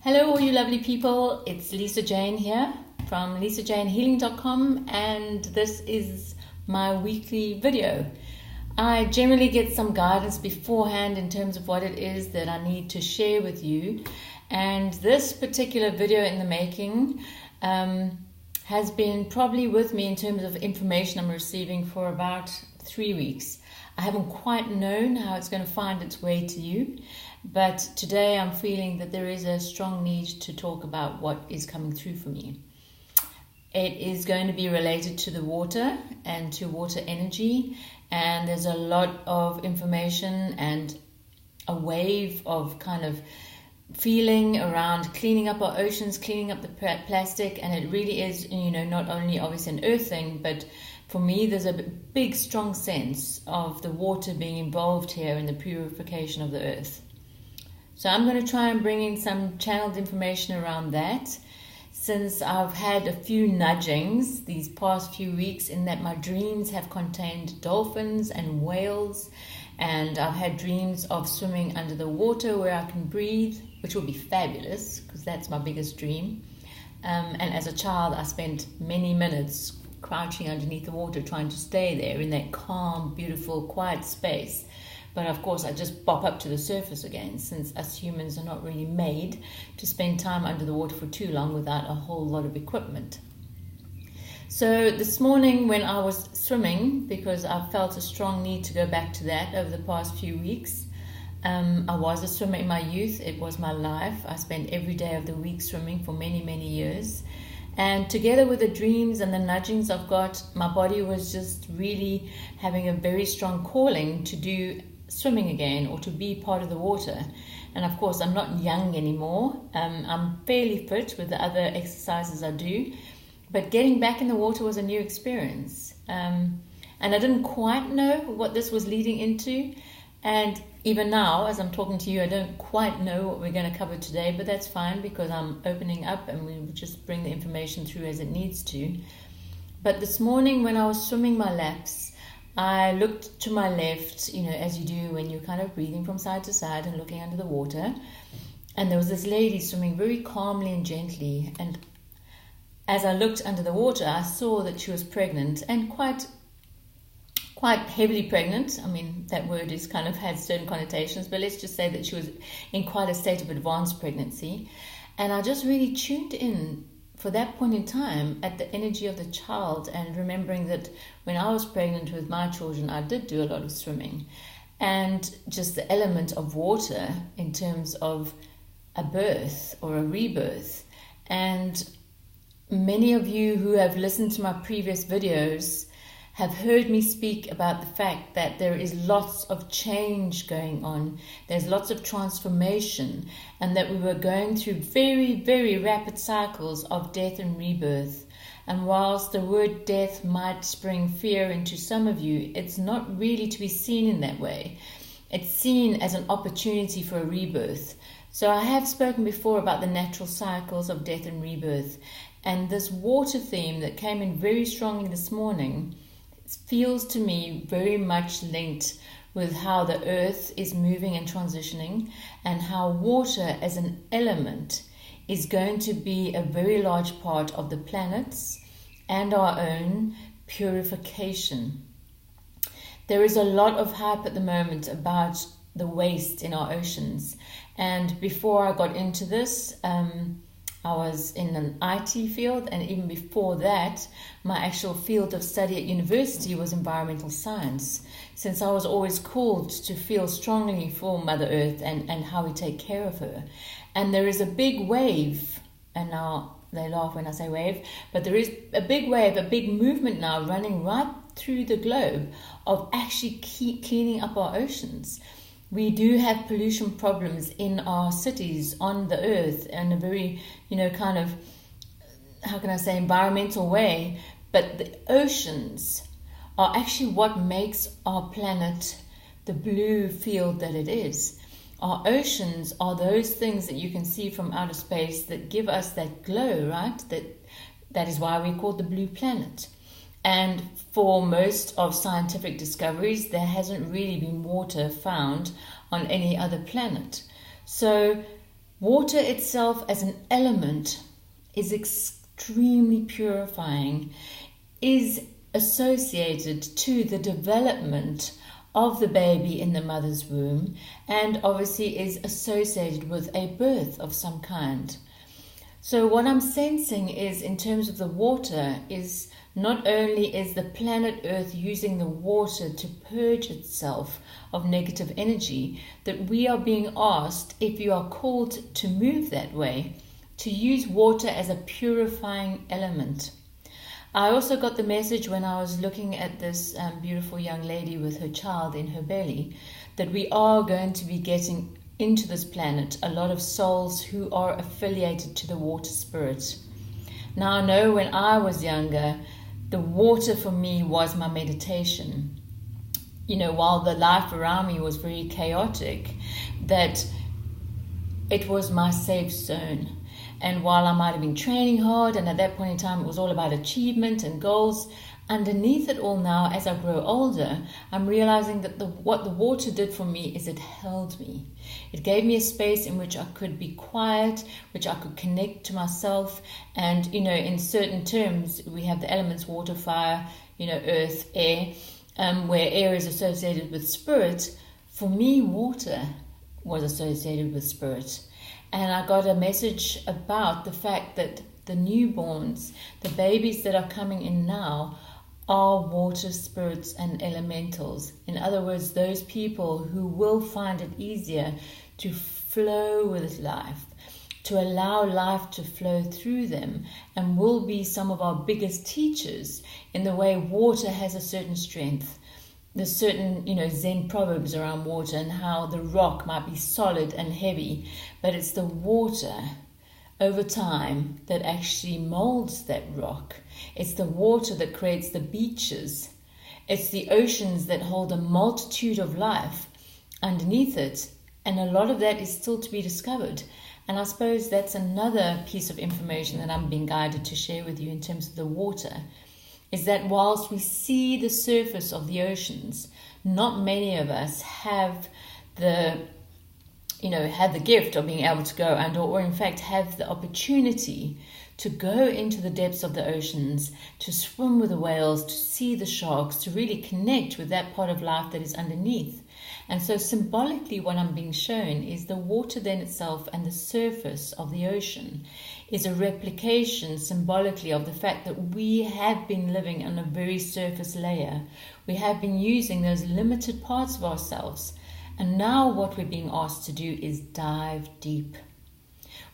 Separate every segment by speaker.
Speaker 1: Hello, all you lovely people. It's Lisa Jane here from lisajanehealing.com, and this is my weekly video. I generally get some guidance beforehand in terms of what it is that I need to share with you, and this particular video in the making has been probably with me in terms of information I'm receiving for about 3 weeks. I haven't quite known how it's going to find its way to you, but today I'm feeling that there is a strong need to talk about what is coming through for me. It is going to be related to the water and to water energy, and there's a lot of information and a wave of kind of feeling around cleaning up our oceans, cleaning up the plastic, and it really is, not only obviously an earth thing, but for me there's a big strong sense of the water being involved here in the purification of the earth. So I'm going to try and bring in some channeled information around that, since I've had a few nudgings these past few weeks in that my dreams have contained dolphins and whales, and I've had dreams of swimming under the water where I can breathe, which will be fabulous because that's my biggest dream. And as a child, I spent many minutes crouching underneath the water trying to stay there in that calm, beautiful, quiet space. But of course, I just pop up to the surface again, since us humans are not really made to spend time under the water for too long without a whole lot of equipment. So this morning when I was swimming, because I felt a strong need to go back to that over the past few weeks, I was a swimmer in my youth. It was my life. I spent every day of the week swimming for many, many years. And together with the dreams and the nudgings I've got, my body was just really having a very strong calling to do swimming again, or to be part of the water. And of course, I'm not young anymore. I'm fairly fit with the other exercises I do, but getting back in the water was a new experience. And I didn't quite know what this was leading into. And even now, as I'm talking to you, I don't quite know what we're going to cover today, but that's fine because I'm opening up and we will just bring the information through as it needs to. But this morning when I was swimming my laps, I looked to my left, as you do when you're kind of breathing from side to side and looking under the water. And there was this lady swimming very calmly and gently. And as I looked under the water, I saw that she was pregnant, and quite heavily pregnant. I mean, that word is kind of had certain connotations, but let's just say that she was in quite a state of advanced pregnancy. And I just really tuned in for that point in time at the energy of the child, and remembering that when I was pregnant with my children, I did do a lot of swimming, and just the element of water in terms of a birth or a rebirth. And many of you who have listened to my previous videos have heard me speak about the fact that there is lots of change going on. There's lots of transformation, and that we were going through very, very rapid cycles of death and rebirth. And whilst the word death might spring fear into some of you, it's not really to be seen in that way. It's seen as an opportunity for a rebirth. So I have spoken before about the natural cycles of death and rebirth. And this water theme that came in very strongly this morning feels to me very much linked with how the earth is moving and transitioning, and how water as an element is going to be a very large part of the planet's and our own purification. There is a lot of hype at the moment about the waste in our oceans, and before I got into this, I was in an IT field, and even before that, my actual field of study at university was environmental science, since I was always called to feel strongly for Mother Earth and how we take care of her. And there is a big wave, and now they laugh when I say wave, but there is a big wave, a big movement now running right through the globe of actually cleaning up our oceans. We do have pollution problems in our cities, on the earth, in a very, kind of, how can I say, environmental way. But the oceans are actually what makes our planet the blue field that it is. Our oceans are those things that you can see from outer space that give us that glow, right? That is why we call it the blue planet. And for most of scientific discoveries, there hasn't really been water found on any other planet. So Water itself as an element is extremely purifying, is associated to the development of the baby in the mother's womb, and obviously is associated with a birth of some kind. So what I'm sensing is, in terms of the water, is not only is the planet Earth using the water to purge itself of negative energy, that we are being asked, if you are called to move that way, to use water as a purifying element. I also got the message when I was looking at this beautiful young lady with her child in her belly, that we are going to be getting into this planet a lot of souls who are affiliated to the water spirit. Now, I know when I was younger, the water for me was my meditation. You know, while the life around me was very chaotic, that it was my safe zone. And while I might have been training hard, and at that point in time it was all about achievement and goals, underneath it all now, as I grow older, I'm realizing that what the water did for me is it held me. It gave me a space in which I could be quiet, which I could connect to myself. And, you know, in certain terms, we have the elements water, fire, you know, earth, air, where air is associated with spirit. For me, water was associated with spirit. And I got a message about the fact that the newborns, the babies that are coming in now, are water spirits and elementals. In other words, those people who will find it easier to flow with life, to allow life to flow through them, and will be some of our biggest teachers in the way water has a certain strength. There's certain, you know, Zen proverbs around water and how the rock might be solid and heavy, but it's the water over time that actually molds that rock. It's the water that creates the beaches. It's the oceans that hold a multitude of life underneath it, and a lot of that is still to be discovered. And I suppose that's another piece of information that I'm being guided to share with you in terms of the water, is that whilst we see the surface of the oceans, not many of us have the gift of being able to go and or in fact have the opportunity to go into the depths of the oceans, to swim with the whales, to see the sharks, to really connect with that part of life that is underneath. And so symbolically what I'm being shown is the water then itself and the surface of the ocean is a replication symbolically of the fact that we have been living on a very surface layer. We have been using those limited parts of ourselves. And now what we're being asked to do is dive deep.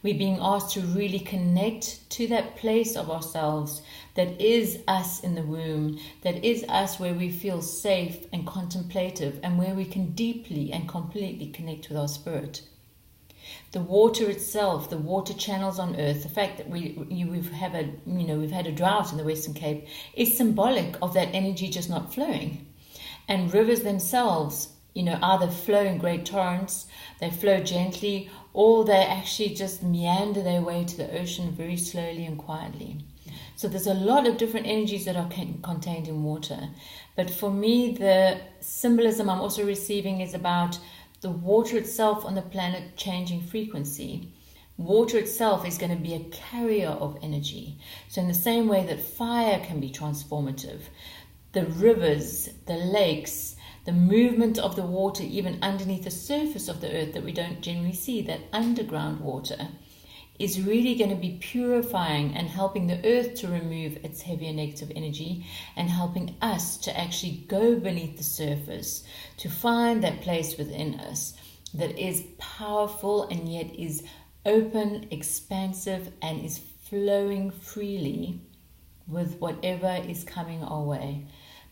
Speaker 1: We're being asked to really connect to that place of ourselves that is us in the womb, that is us where we feel safe and contemplative, and where we can deeply and completely connect with our spirit. The water itself, the water channels on earth, the fact that we've had a drought in the Western Cape is symbolic of that energy just not flowing. And rivers themselves, either flow in great torrents, they flow gently, or they actually just meander their way to the ocean very slowly and quietly. So there's a lot of different energies that are contained in water. But for me, the symbolism I'm also receiving is about the water itself on the planet changing frequency. Water itself is going to be a carrier of energy. So in the same way that fire can be transformative, the rivers, the lakes, the movement of the water even underneath the surface of the earth that we don't generally see, that underground water, is really going to be purifying and helping the earth to remove its heavier negative energy and helping us to actually go beneath the surface, to find that place within us that is powerful and yet is open, expansive, and is flowing freely with whatever is coming our way.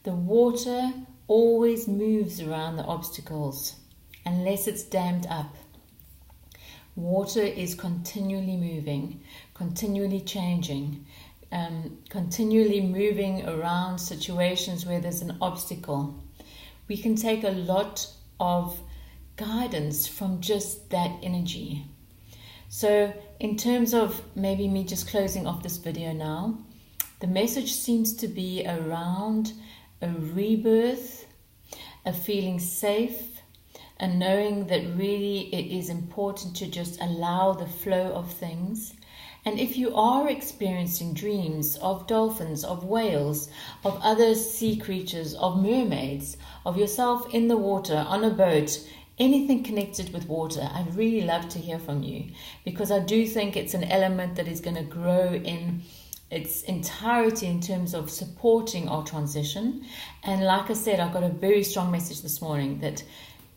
Speaker 1: The water always moves around the obstacles unless it's dammed up. Water is continually moving, continually changing, continually moving around situations where there's an obstacle. We can take a lot of guidance from just that energy. So in terms of maybe me just closing off this video now, the message seems to be around a rebirth, a feeling safe, and knowing that really it is important to just allow the flow of things. And if you are experiencing dreams of dolphins, of whales, of other sea creatures, of mermaids, of yourself in the water, on a boat, anything connected with water, I'd really love to hear from you, because I do think it's an element that is going to grow in its entirety in terms of supporting our transition. And like I said, I got a very strong message this morning that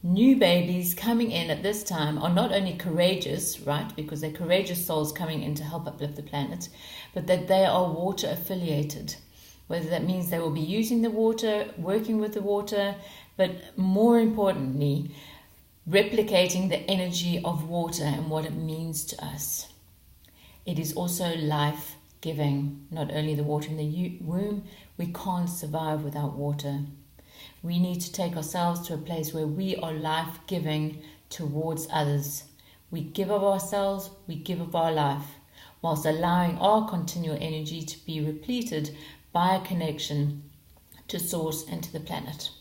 Speaker 1: new babies coming in at this time are not only courageous, right, because they're courageous souls coming in to help uplift the planet, but that they are water affiliated. Whether that means they will be using the water, working with the water, but more importantly, replicating the energy of water and what it means to us. It is also life-giving, not only the water in the womb. We can't survive without water. We need to take ourselves to a place where we are life-giving towards others. We give of ourselves, we give of our life, whilst allowing our continual energy to be repleted by a connection to Source and to the planet.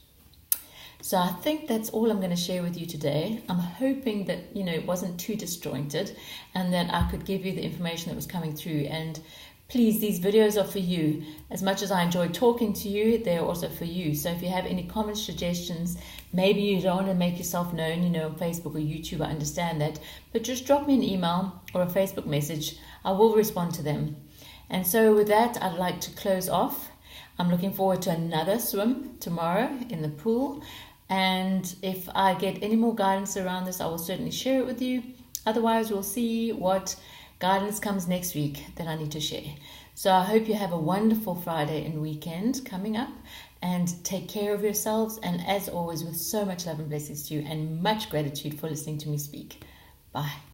Speaker 1: So I think that's all I'm going to share with you today. I'm hoping that, it wasn't too disjointed and that I could give you the information that was coming through. And please, these videos are for you. As much as I enjoy talking to you, they're also for you. So if you have any comments, suggestions, maybe you don't want to make yourself known, on Facebook or YouTube, I understand that. But just drop me an email or a Facebook message. I will respond to them. And so with that, I'd like to close off. I'm looking forward to another swim tomorrow in the pool. And if I get any more guidance around this, I will certainly share it with you. Otherwise, we'll see what guidance comes next week that I need to share. So I hope you have a wonderful Friday and weekend coming up, and take care of yourselves. And as always, with so much love and blessings to you, and much gratitude for listening to me speak. Bye.